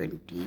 22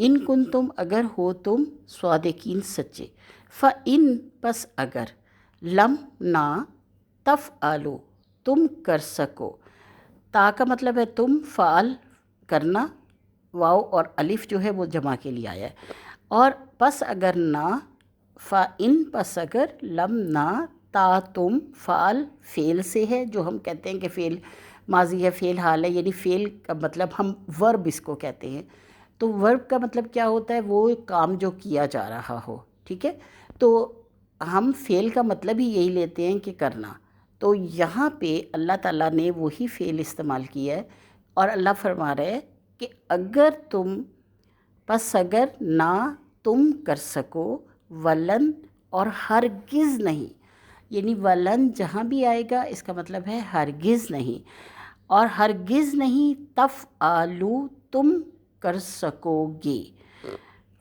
ان کن تم اگر ہو تم صادقین سچے، فَإِن پس اگر، لم نہ، تفعلوا تم کر سکو، تا کا مطلب ہے تم، فعل کرنا، واو اور الف جو ہے وہ جمع کے لیے آیا ہے، اور پس اگر نہ، فَإِن پس اگر، لم نہ، تا تم، فعل فعل سے ہے، جو ہم کہتے ہیں کہ فعل ماضی ہے، فعل حال ہے، یعنی فعل کا مطلب ہم ورب اس کو کہتے ہیں، تو ورب کا مطلب کیا ہوتا ہے؟ وہ کام جو کیا جا رہا ہو، ٹھیک ہے، تو ہم فعل کا مطلب ہی یہی لیتے ہیں کہ کرنا، تو یہاں پہ اللہ تعالیٰ نے وہی فعل استعمال کیا ہے، اور اللہ فرما رہے ہیں کہ اگر تم، پس اگر نہ تم کر سکو، ولن اور ہرگز نہیں، یعنی ولن جہاں بھی آئے گا اس کا مطلب ہے ہرگز نہیں، اور ہرگز نہیں، تفعلوا تم کر سکو گے،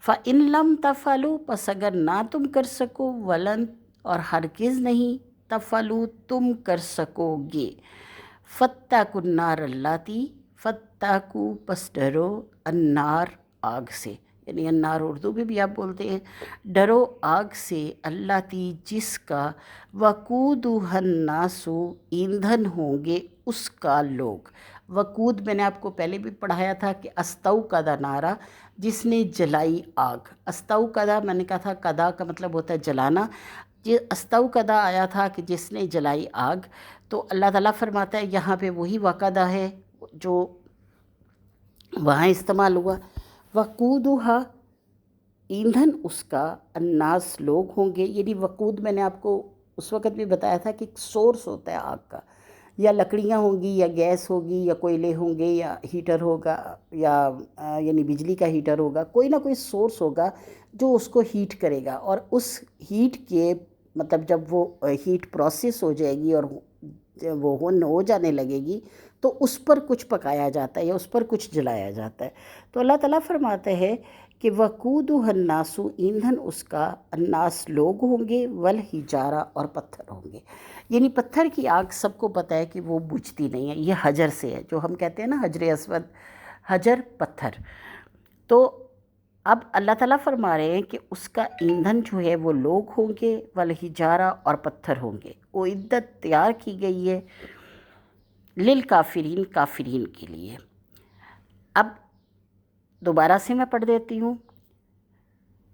فَإِن لَمْ تَفْعَلُوا پس اگر نہ تم کر سکو، ولن اور ہرگز نہیں، تفعلوا تم کر سکو گے، فَاتَّقُوا النَّارَ الَّتِی فَاتَّقُوا پس ڈرو، النار آگ سے، یعنی النار اردو میں بھی آپ بولتے ہیں، ڈرو آگ سے، الَّتِی جس کا، وقودها الناس ایندھن ہوں گے اس کا لوگ، وقود میں نے آپ کو پہلے بھی پڑھایا تھا کہ استوقد نارا، جس نے جلائی آگ، استوقدہ میں نے کہا تھا قدا کا مطلب ہوتا ہے جلانا، یہ استوقدہ آیا تھا کہ جس نے جلائی آگ، تو اللہ تعالیٰ فرماتا ہے یہاں پہ وہی وقدہ ہے جو وہاں استعمال ہوا، وقودها ایندھن اس کا، الناس لوگ ہوں گے، یعنی وقود میں نے آپ کو اس وقت بھی بتایا تھا کہ ایک سورس ہوتا ہے آگ کا، یا لکڑیاں ہوں گی، یا گیس ہوگی، یا کوئلے ہوں گے، یا ہیٹر ہوگا، یا یعنی بجلی کا ہیٹر ہوگا، کوئی نہ کوئی سورس ہوگا جو اس کو ہیٹ کرے گا، اور اس ہیٹ کے مطلب جب وہ ہیٹ پروسیس ہو جائے گی اور وہ ہو جانے لگے گی تو اس پر کچھ پکایا جاتا ہے یا اس پر کچھ جلایا جاتا ہے، تو اللہ تعالیٰ فرماتے ہیں کہ وقودها الناس ایندھن اس کا، الناس لوگ ہوں گے، والحجارہ اور پتھر ہوں گے، یعنی پتھر کی آگ سب کو پتہ ہے کہ وہ بجھتی نہیں ہے، یہ حجر سے ہے، جو ہم کہتے ہیں نا حجر اسود، حجر پتھر، تو اب اللہ تعالیٰ فرما رہے ہیں کہ اس کا ایندھن جو ہے وہ لوگ ہوں گے، والحجارہ اور پتھر ہوں گے، وہ عدت تیار کی گئی ہے للکافرین، کافرین کے لیے۔ اب دوبارہ سے میں پڑھ دیتی ہوں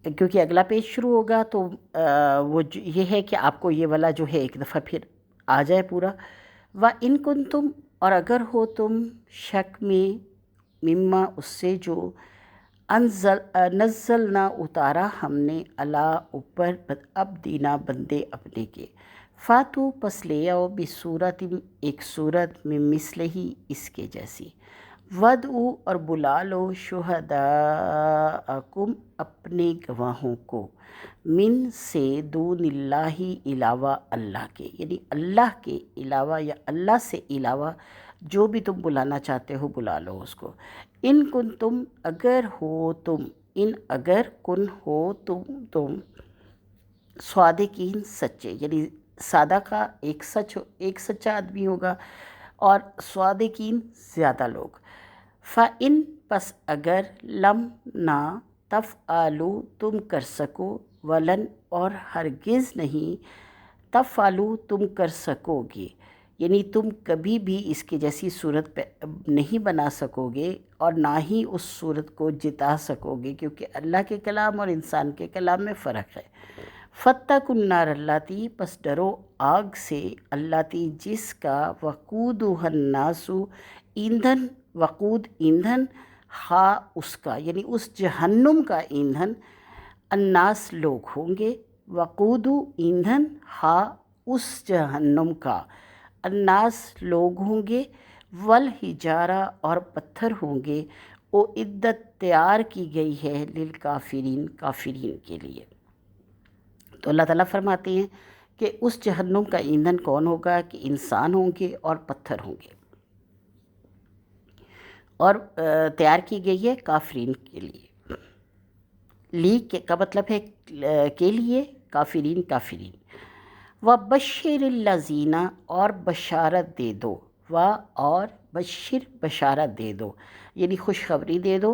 کیونکہ اگلا پیج شروع ہوگا، تو وہ یہ ہے کہ آپ کو یہ والا جو ہے ایک دفعہ پھر آ جائے پورا، وَإِن كُنتُم اور اگر ہو تم شک میں، مما اس سے جو نزلنا اتارا ہم نے، اللہ اوپر، عبدینا بندے اپنے کے، فاتو پس لے آؤ، بصورت ایک صورت، میں مثلہی اس کے جیسی، ودعو اور بلا لو، شہداءکم اپنے گواہوں کو، من سے دون اللہ علاوہ اللہ کے، یعنی اللہ کے علاوہ یا اللہ سے علاوہ جو بھی تم بلانا چاہتے ہو بلا لو اس کو، ان کن تم اگر ہو تم، ان اگر کن ہو تم صادقین سچے، یعنی سادہ کا ایک سچا آدمی ہوگا اور صادقین زیادہ لوگ، فَإِن پس اگر، لم نہ، تفعلوا تم کر سکو، ولن اور ہرگز نہیں، تفعلوا تم کر سکو گے، یعنی تم کبھی بھی اس کی جیسی صورت نہیں بنا سکو گے اور نہ ہی اس صورت کو جتا سکو گے، کیونکہ اللہ کے کلام اور انسان کے کلام میں فرق ہے۔ فَاتَّقُوا النَّارَ الَّتِی پس ڈرو آگ سے، الَّتِی جس کا، وقودها الناس ایندھن، وقود ایندھن، ہا اس کا، یعنی اس جہنم کا ایندھن، الناس لوگ ہوں گے، وقود ایندھن، ہا اس جہنم کا، الناس لوگ ہوں گے، والحجارہ اور پتھر ہوں گے، وہ عدت تیار کی گئی ہے للکافرین، کافرین کے لیے۔ تو اللہ تعالیٰ فرماتے ہیں کہ اس جہنم کا ایندھن کون ہوگا کہ انسان ہوں گے اور پتھر ہوں گے، اور تیار کی گئی ہے کافرین کے لیے، لی کا مطلب ہے کے لیے، کافرین کافرین، وَبَشِّرِ الَّذِينَ اور بشارت دے دو، اور بشر بشارت دے دو، یعنی خوشخبری دے دو،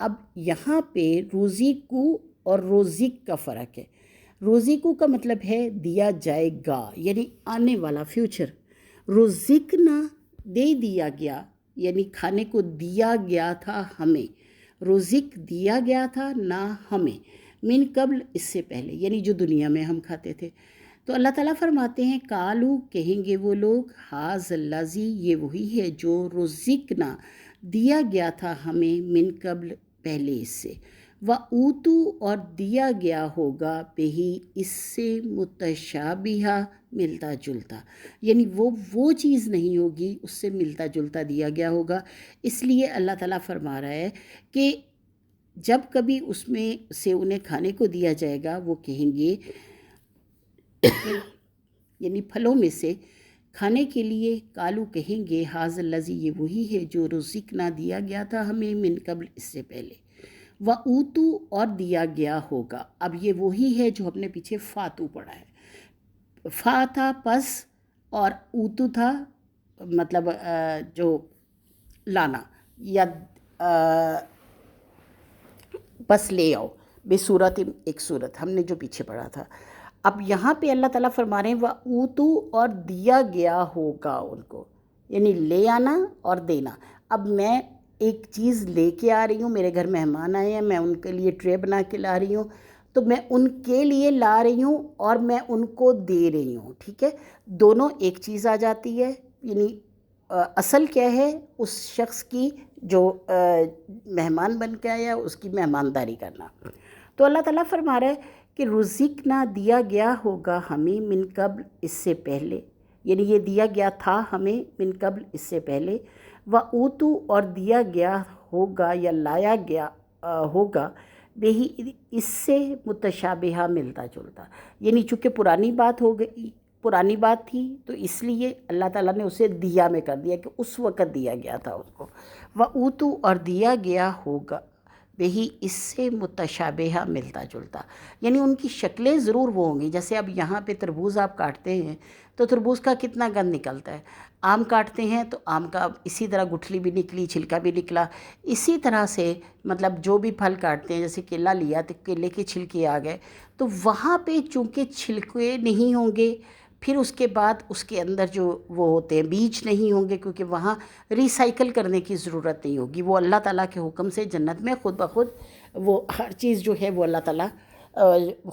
اب یہاں پہ روزیکو اور روزک کا فرق ہے. روزیکو کا مطلب ہے دیا جائے گا، یعنی آنے والا فیوچر. روزکنا دے دیا گیا، یعنی کھانے کو دیا گیا تھا ہمیں. روزک دیا گیا تھا نہ ہمیں، من قبل اس سے پہلے، یعنی جو دنیا میں ہم کھاتے تھے. تو اللہ تعالیٰ فرماتے ہیں کالو کہیں گے وہ لوگ، حاذ الذی یہ وہی ہے جو رزقنا دیا گیا تھا ہمیں، من قبل پہلے اس سے. وَأُوتُو اور دیا گیا ہوگا بہی اس سے متشابہہ ملتا جلتا، یعنی وہ چیز نہیں ہوگی، اس سے ملتا جلتا دیا گیا ہوگا. اس لیے اللہ تعالیٰ فرما رہا ہے کہ جب کبھی اس میں سے انہیں کھانے کو دیا جائے گا وہ کہیں گے یعنی پھلوں میں سے کھانے کے لیے، کالو کہیں گے حاذ الذی یہ وہی ہے جو رزقنا دیا گیا تھا ہمیں، من قبل اس سے پہلے. وَأُوتُو اور دیا گیا ہوگا. اب یہ وہی ہے جو ہم نے پیچھے فاتو پڑھا ہے. فا تھا پس اور اوتو تھا مطلب جو لانا یا بس لے آؤ، بے صورت ایک صورت ہم نے جو پیچھے پڑھا تھا. اب یہاں پہ اللہ تعالیٰ فرما رہے ہیں وَأُوتُو اور دیا گیا ہوگا ان کو، یعنی لے آنا اور دینا. اب میں ایک چیز لے کے آ رہی ہوں، میرے گھر مہمان آئے ہیں، میں ان کے لیے ٹرے بنا کے لا رہی ہوں، تو میں ان کے لیے لا رہی ہوں اور میں ان کو دے رہی ہوں. ٹھیک ہے، دونوں ایک چیز آ جاتی ہے. یعنی اصل کیا ہے، اس شخص کی جو مہمان بن کے آیا اس کی مہمانداری کرنا. تو اللہ تعالیٰ فرما رہا ہے کہ رزقنا دیا گیا ہوگا ہمیں، من قبل اس سے پہلے، یعنی یہ دیا گیا تھا ہمیں من قبل اس سے پہلے. وَأُوتُو اور دیا گیا ہوگا یا لایا گیا ہوگا بہی اس سے متشابہہ ملتا جلتا، یعنی چونکہ پرانی بات تھی تو اس لیے اللہ تعالیٰ نے اسے دیا میں کر دیا کہ اس وقت دیا گیا تھا اس کو. وَأُوتُو اور دیا گیا ہوگا بہی اس سے متشابہہ ملتا جلتا، یعنی ان کی شکلیں ضرور وہ ہوں گی. جیسے اب یہاں پہ تربوز آپ کاٹتے ہیں تو تربوز کا کتنا گند نکلتا ہے. آم کاٹتے ہیں تو آم کا اسی طرح گٹھلی بھی نکلی، چھلکا بھی نکلا. اسی طرح سے مطلب جو بھی پھل کاٹتے ہیں، جیسے کیلا لیا تو کیلے کے چھلکے آ گئے، تو وہاں پہ چونکہ چھلکے نہیں ہوں گے، پھر اس کے بعد اس کے اندر جو وہ ہوتے ہیں بیج نہیں ہوں گے، کیونکہ وہاں ریسائیکل کرنے کی ضرورت نہیں ہوگی. وہ اللہ تعالیٰ کے حکم سے جنت میں خود بخود وہ ہر چیز جو ہے وہ اللہ تعالیٰ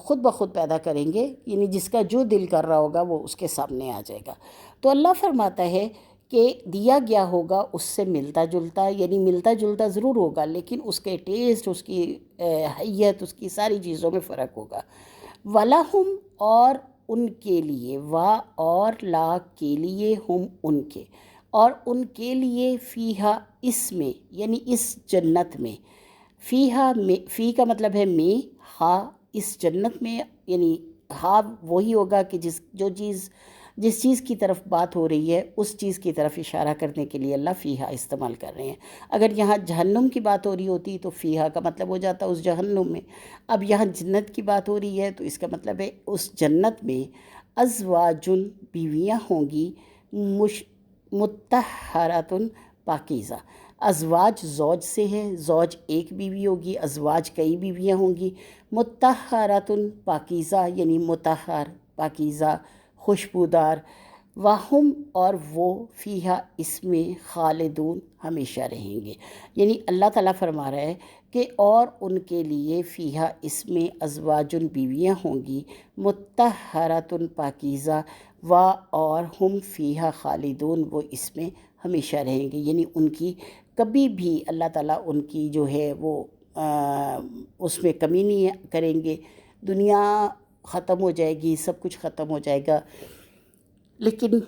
خود بخود پیدا کریں گے، یعنی جس کا جو دل کر رہا ہوگا وہ اس کے سامنے آ جائے گا. تو اللہ فرماتا ہے کہ دیا گیا ہوگا اس سے ملتا جلتا، یعنی ملتا جلتا ضرور ہوگا لیکن اس کے ٹیسٹ، اس کی حیت، اس کی ساری چیزوں میں فرق ہوگا. وَلَهُمْ اور ان کے لیے، وا اور لا کے لیے، ہم ان کے، اور ان کے لیے فیہا اس میں، یعنی اس جنت میں. فیہا میں، فی کا مطلب ہے میں، ہا اس جنت میں، یعنی ہا وہی ہوگا کہ جس چیز کی طرف بات ہو رہی ہے اس چیز کی طرف اشارہ کرنے کے لیے اللہ فیہا استعمال کر رہے ہیں. اگر یہاں جہنم کی بات ہو رہی ہوتی تو فیہا کا مطلب ہو جاتا اس جہنم میں. اب یہاں جنت کی بات ہو رہی ہے تو اس کا مطلب ہے اس جنت میں ازواجن بیویاں ہوں گی، مطہراتن پاکیزہ. ازواج زوج سے ہے، زوج ایک بیوی ہوگی، ازواج کئی بیویاں ہوں گی. مطہراتن پاکیزہ یعنی مطہر، پاکیزہ، خوشبودار. واہم اور وہ فیہا اس میں خالدون ہمیشہ رہیں گے. یعنی اللہ تعالیٰ فرما رہا ہے کہ اور ان کے لیے فیہا اس میں ازواجن بیویاں ہوں گی، مطہراتن پاکیزہ، اور ہم فیہا خالدون وہ اس میں ہمیشہ رہیں گے. یعنی ان کی کبھی بھی اللہ تعالیٰ ان کی جو ہے وہ اس میں کمی نہیں کریں گے. دنیا ختم ہو جائے گی، سب کچھ ختم ہو جائے گا، لیکن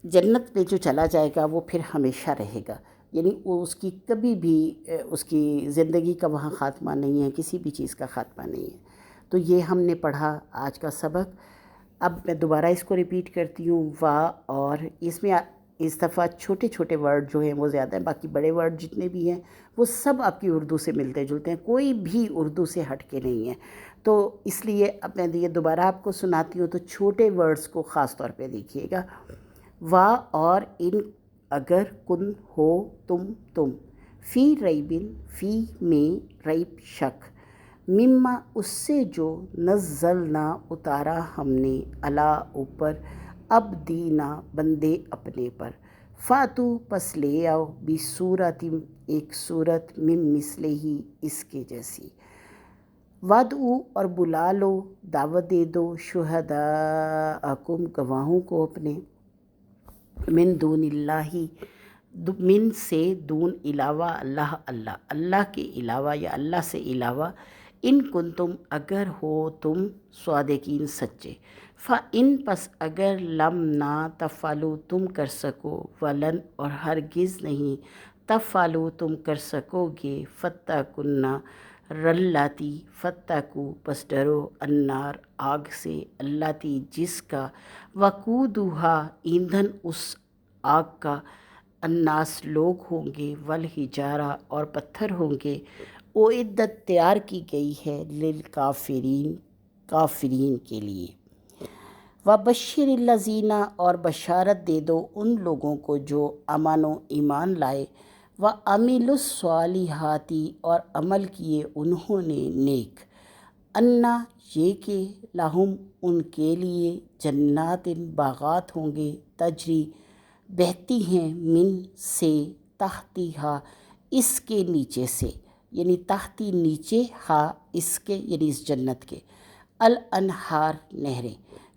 جنت میں جو چلا جائے گا وہ پھر ہمیشہ رہے گا. یعنی وہ اس کی کبھی بھی اس کی زندگی کا وہاں خاتمہ نہیں ہے، کسی بھی چیز کا خاتمہ نہیں ہے. تو یہ ہم نے پڑھا آج کا سبق. اب میں دوبارہ اس کو ریپیٹ کرتی ہوں. وا اور اس میں اس دفعہ چھوٹے چھوٹے ورڈ جو ہیں وہ زیادہ ہیں، باقی بڑے ورڈ جتنے بھی ہیں وہ سب آپ کی اردو سے ملتے جلتے ہیں، کوئی بھی اردو سے ہٹ کے نہیں ہے. تو اس لیے اب میں یہ دوبارہ آپ کو سناتی ہوں تو چھوٹے ورڈز کو خاص طور پہ دیکھیے گا. وا اور ان اگر، کن ہو تم، فی ریبن فی میں ریب شک، مما اس سے جو نزلنا اتارا ہم نے، علا اوپر، اب دینا بندے اپنے پر، فاتو پس لے آؤ، بھی صورت ایک صورت، من مثلہ ہی اس کے جیسی، وادعو اور بلا لو، دعوت دے دو، شہداءکم گواہوں کو اپنے، من دون اللہ من سے دون علاوہ اللہ، اللہ کے علاوہ یا اللہ سے علاوہ، ان کنتم اگر ہو تم صادقین سچے، فَإِن پس اگر لم نہ تفعلوا تم کر سکو، ولن اور ہرگز نہیں، تفعلوا تم کر سکو گے، فَاتَّقُوا النَّارَ اللاتی فَاتَّقُوا پس ڈرو، النار آگ سے، اللاتی جس کا، وقودھا ایندھن اس آگ کا، الناس لوگ ہوں گے، والحجارہ اور پتھر ہوں گے، اعدت تیار کی گئی ہے، للکافرین کافرین کے لیے، وبشر الذین اور بشارت دے دو ان لوگوں کو جو امن و ایمان لائے، وعملوا الصالحات اور عمل کیے انہوں نے نیک، انا یہ کہ لہم ان کے لیے، جنات باغات ہوں گے، تجری بہتی ہیں، من سے، تحتیہا اس کے نیچے سے، یعنی تحتی نیچے، ہا اس کے یعنی اس جنت کے، الانہار نہریں،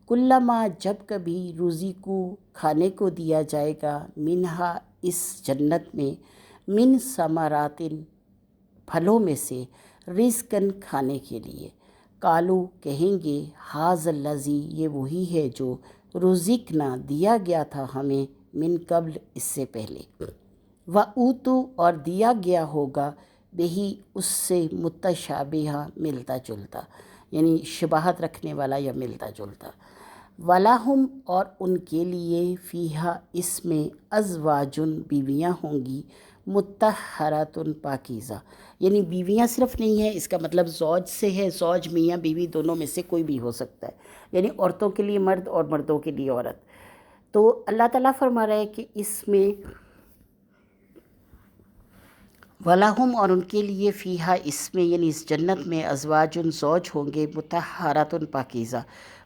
کلما جب کبھی رزقو کھانے کو دیا جائے گا، منہا اس جنت میں، من ثمرات پھلوں میں سے، رزقاً کھانے کے لیے، قالو کہیں گے، ھذا الذی یہ وہی ہے جو، رزقنا دیا گیا تھا ہمیں، من قبل اس سے پہلے، وَأُوتُوا اور دیا گیا ہوگا، بہی اس سے، متشابہہ ملتا جلتا، یعنی شباہت رکھنے والا یا ملتا جلتا، وَلَہُمْ اور ان کے لیے، فیہا اس میں، ازواجن بیویاں ہوں گی، مطہراتن پاکیزہ، یعنی بیویاں صرف نہیں ہیں، اس کا مطلب زوج سے ہے، زوج میاں بیوی دونوں میں سے کوئی بھی ہو سکتا ہے، یعنی عورتوں کے لیے مرد اور مردوں کے لیے عورت۔ تو اللہ تعالیٰ فرما رہا ہے کہ اس میں، وَلَہُمْ اور ان کے لیے، فیہا اس میں یعنی اس جنت میں، ازواجن زوج ہوں گے، مطہراتن پاکیزہ،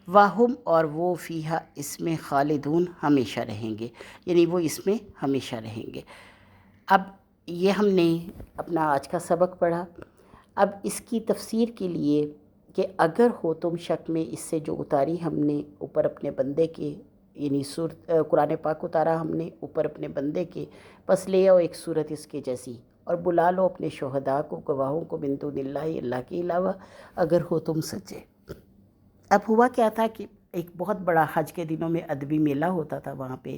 وَہُمْ اور وہ، فیہا اس میں، خالدون ہمیشہ رہیں گے، یعنی وہ اس میں ہمیشہ رہیں گے۔ اب یہ ہم نے اپنا آج کا سبق پڑھا۔ اب اس کی تفسیر کے لیے کہ اگر ہو تم شک میں، اس سے جو اتاری ہم نے اوپر اپنے بندے کے، یعنی قرآن پاک اتارا ہم نے اوپر اپنے بندے کے، پس لے آؤ ایک صورت اس کے جیسی، اور بلا لو اپنے شہداء کو، گواہوں کو، من دون اللہ اللہ کے علاوہ، اگر ہو تم سچے۔ اب ہوا کیا تھا کہ ایک بہت بڑا حج کے دنوں میں ادبی میلہ ہوتا تھا وہاں پہ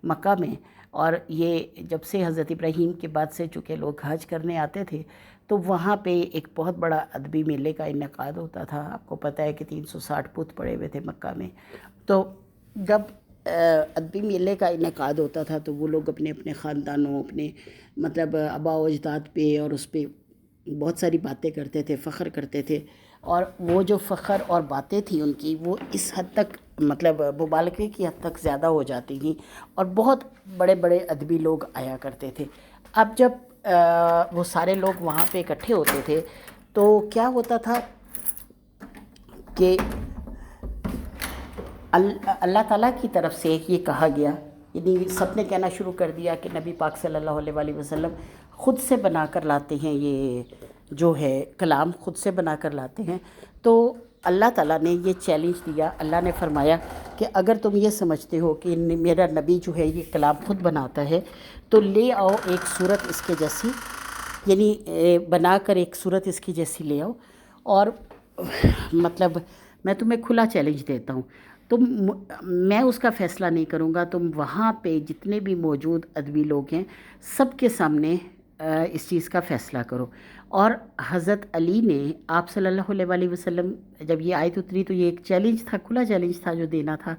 مکہ میں، اور یہ جب سے حضرت ابراہیم کے بعد سے چونکہ لوگ حج کرنے آتے تھے، تو وہاں پہ ایک بہت بڑا ادبی میلے کا انعقاد ہوتا تھا۔ آپ کو پتہ ہے کہ 360 بت پڑے ہوئے تھے مکہ میں، تو جب ادبی میلے کا انعقاد ہوتا تھا تو وہ لوگ اپنے اپنے خاندانوں، اپنے مطلب آباء و اجداد پہ اور اس پہ بہت ساری باتیں کرتے تھے، فخر کرتے تھے، اور وہ جو فخر اور باتیں تھیں ان کی، وہ اس حد تک مطلب مبالغے کی حد تک زیادہ ہو جاتی تھیں، اور بہت بڑے بڑے ادبی لوگ آیا کرتے تھے۔ اب جب وہ سارے لوگ وہاں پہ اکٹھے ہوتے تھے تو کیا ہوتا تھا کہ اللہ تعالیٰ کی طرف سے یہ کہا گیا، یعنی سب نے کہنا شروع کر دیا کہ نبی پاک صلی اللہ علیہ وآلہ وسلم خود سے بنا کر لاتے ہیں، یہ جو ہے کلام خود سے بنا کر لاتے ہیں۔ تو اللہ تعالیٰ نے یہ چیلنج دیا، اللہ نے فرمایا کہ اگر تم یہ سمجھتے ہو کہ میرا نبی جو ہے یہ کلام خود بناتا ہے، تو لے آؤ ایک صورت اس کے جیسی، یعنی بنا کر ایک صورت اس کی جیسی لے آؤ، اور مطلب میں تمہیں کھلا چیلنج دیتا ہوں، میں اس کا فیصلہ نہیں کروں گا، تم وہاں پہ جتنے بھی موجود ادبی لوگ ہیں سب کے سامنے اس چیز کا فیصلہ کرو۔ اور حضرت علی نے آپ صلی اللہ علیہ وآلہ وسلم، جب یہ آیت اتری تو یہ ایک چیلنج تھا، کھلا چیلنج تھا جو دینا تھا،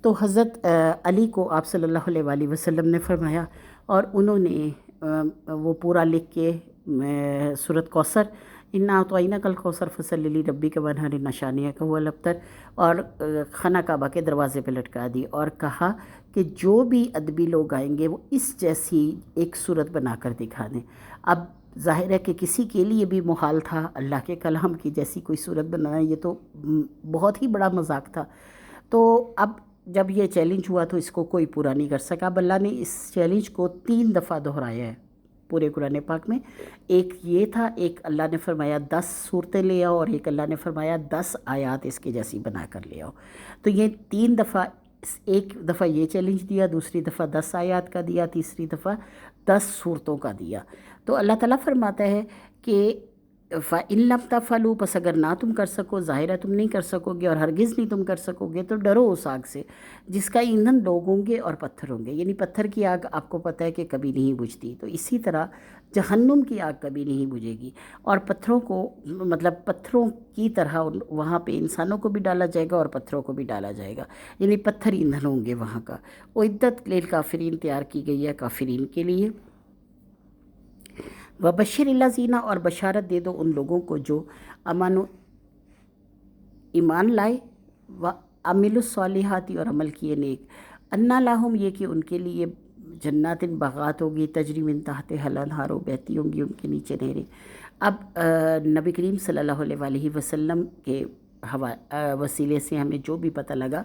تو حضرت علی کو آپ صلی اللہ علیہ وآلہ وسلم نے فرمایا، اور انہوں نے وہ پورا لکھ کے سورۃ کوثر، انا اعطیناک الکوثر فصلی لربک وانحر ان شانئک هو الابتر، اور خانہ کعبہ کے دروازے پہ لٹکا دی، اور کہا کہ جو بھی ادبی لوگ آئیں گے وہ اس جیسی ایک صورت بنا کر دکھا دیں۔ اب ظاہر ہے کہ کسی کے لیے بھی محال تھا اللہ کے کلام کی جیسی کوئی صورت بنانا، یہ تو بہت ہی بڑا مذاق تھا۔ تو اب جب یہ چیلنج ہوا تو اس کو کوئی پورا نہیں کر سکا۔ اب اللہ نے اس چیلنج کو 3 دفعہ دہرایا ہے پورے قرآن پاک میں۔ ایک یہ تھا، ایک اللہ نے فرمایا 10 صورتیں لے آؤ، اور ایک اللہ نے فرمایا 10 آیات اس کے جیسی بنا کر لے آؤ۔ تو یہ 3 دفعہ، ایک دفعہ یہ چیلنج دیا، دوسری دفعہ 10 آیات کا دیا، تیسری دفعہ 10 صورتوں کا دیا۔ تو اللہ تعالیٰ فرماتا ہے کہ فَإِن لَمْ تَفْعَلُوا، پس اگر نہ تم کر سکو، ظاہر ہے تم نہیں کر سکو گے اور ہرگز نہیں تم کر سکو گے، تو ڈرو اس آگ سے جس کا ایندھن لوگ ہوں گے اور پتھر ہوں گے۔ یعنی پتھر کی آگ آپ کو پتہ ہے کہ کبھی نہیں بجھتی، تو اسی طرح جہنم کی آگ کبھی نہیں بجھے گی، اور پتھروں کو، مطلب پتھروں کی طرح وہاں پہ انسانوں کو بھی ڈالا جائے گا اور پتھروں کو بھی ڈالا جائے گا، یعنی پتھر ایندھن ہوں گے وہاں کا۔ اعدت للکافرین، تیار کی گئی ہے کافرین کے لیے۔ وبشر الذین، اور بشارت دے دو ان لوگوں کو جو ایمان لائے، وعملوا الصالحات، اور عمل کیے نیک، انا لہم، یہ کہ ان کے لیے جنات، باغات ہوگی، تجری من تحتہا الانہار، بہتی ہوں گی ان کے نیچے نہریں۔ اب نبی کریم صلی اللہ علیہ وآلہ وسلم کے وسیلے سے ہمیں جو بھی پتہ لگا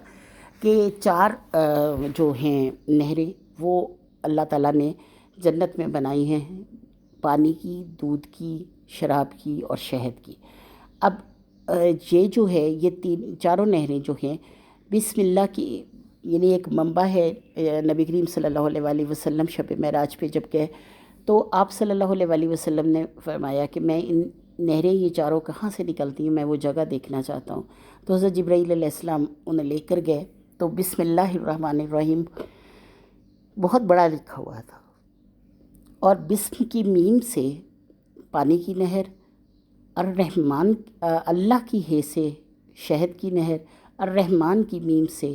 کہ 4 جو ہیں نہریں وہ اللہ تعالیٰ نے جنت میں بنائی ہیں، پانی کی، دودھ کی، شراب کی اور شہد کی۔ اب یہ جو ہے، یہ چاروں نہریں جو ہیں بسم اللہ کی، یعنی ایک منبع ہے۔ نبی کریم صلی اللہ علیہ وآلہ وسلم شب معراج پہ جب گئے تو آپ صلی اللہ علیہ وآلہ وسلم نے فرمایا کہ میں ان نہریں یہ چاروں کہاں سے نکلتی ہیں، میں وہ جگہ دیکھنا چاہتا ہوں۔ تو حضرت جبرائیل علیہ السلام انہیں لے کر گئے، تو بسم اللہ الرحمن الرحیم بہت بڑا لکھا ہوا تھا، اور بسم کی میم سے پانی کی نہر، الرحمن اللہ کی ہے سے شہد کی نہر، الرحمن کی میم سے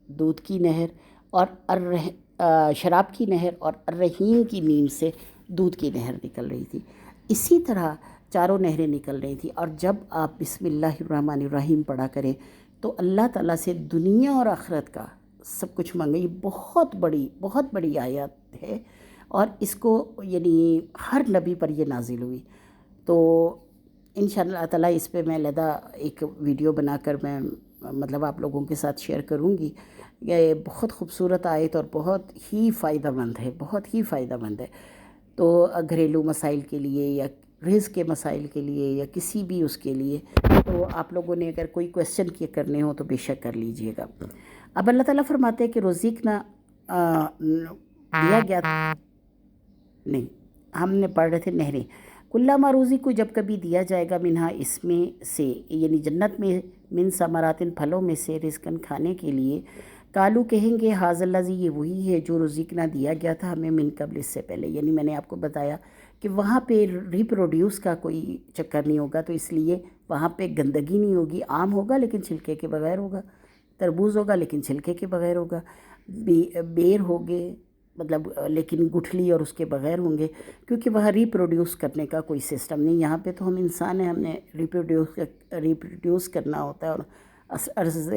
دودھ کی نہر، اور شراب کی نہر، اور الرحیم کی میم سے دودھ کی نہر نکل رہی تھی۔ اسی طرح چاروں نہریں نکل رہی تھیں۔ اور جب آپ بسم اللہ الرحمن الرحیم پڑھا کریں تو اللہ تعالیٰ سے دنیا اور آخرت کا سب کچھ مانگے۔ یہ بہت بڑی آیت ہے، اور اس کو یعنی ہر نبی پر یہ نازل ہوئی۔ تو انشاءاللہ تعالیٰ اس پہ میں علیحدہ ایک ویڈیو بنا کر میں مطلب آپ لوگوں کے ساتھ شیئر کروں گی۔ یہ بہت خوبصورت آیت اور بہت ہی فائدہ مند ہے، بہت ہی فائدہ مند ہے۔ تو گھریلو مسائل کے لیے یا رزق کے مسائل کے لیے یا کسی بھی اس کے لیے، تو آپ لوگوں نے اگر کوئی کویسچن کرنے ہو تو بے شک کر لیجئے گا۔ اب اللہ تعالیٰ فرماتے ہیں کہ رزقنا دیا گیا تھا، نہیں ہم نے پڑھ رہے تھے نہریں، کلما روزی کو جب کبھی دیا جائے گا، منہا اس میں سے، یعنی جنت میں، من ثمراتن پھلوں میں سے، رزقن کھانے کے لیے، کالو کہیں گے ھذا الذی، یہ وہی ہے جو رزقنا دیا گیا تھا ہمیں، من قبل، اس سے پہلے۔ یعنی میں نے آپ کو بتایا کہ وہاں پہ ریپروڈیوس کا کوئی چکر نہیں ہوگا، تو اس لیے وہاں پہ گندگی نہیں ہوگی، آم ہوگا لیکن چھلکے کے بغیر ہوگا، تربوز ہوگا لیکن چھلکے کے بغیر ہوگا، بیر ہوگے مطلب لیکن گٹھلی اور اس کے بغیر ہوں گے، کیونکہ وہاں ریپروڈیوس کرنے کا کوئی سسٹم نہیں۔ یہاں پہ تو ہم انسان ہیں، ہم نے ریپروڈیوس کرنا ہوتا ہے، اور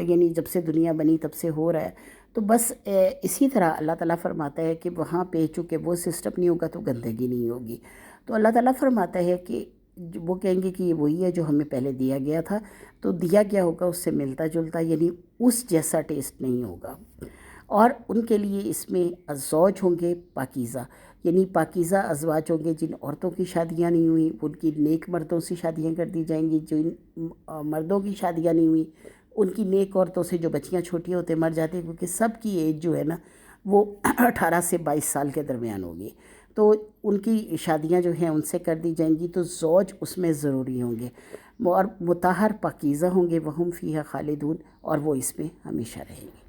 یعنی جب سے دنیا بنی تب سے ہو رہا ہے۔ تو بس اسی طرح اللہ تعالیٰ فرماتا ہے کہ وہاں پہ چونکہ وہ سسٹم نہیں ہوگا تو گندگی نہیں ہوگی۔ تو اللہ تعالیٰ فرماتا ہے کہ وہ کہیں گے کہ یہ وہی ہے جو ہمیں پہلے دیا گیا تھا، تو دیا گیا ہوگا اس سے ملتا جلتا، یعنی اس جیسا ٹیسٹ نہیں ہوگا۔ اور ان کے لیے اس میں ازواج ہوں گے پاکیزہ، یعنی پاکیزہ ازواج ہوں گے جن عورتوں کی شادیاں نہیں ہوئیں، ان کی نیک مردوں سے شادیاں کر دی جائیں گی، جن مردوں کی شادیاں نہیں ہوئیں ان کی نیک عورتوں سے جو بچیاں چھوٹی ہوتے مر جاتی ہیں، کیونکہ سب کی ایج جو ہے نا وہ 18 سے 22 سال کے درمیان ہوگی، تو ان کی شادیاں جو ہیں ان سے کر دی جائیں گی، تو زوج اس میں ضروری ہوں گے، اور مطہر پاکیزہ ہوں گے، وہم فیہا خالدون، اور وہ اس میں ہمیشہ رہیں گے۔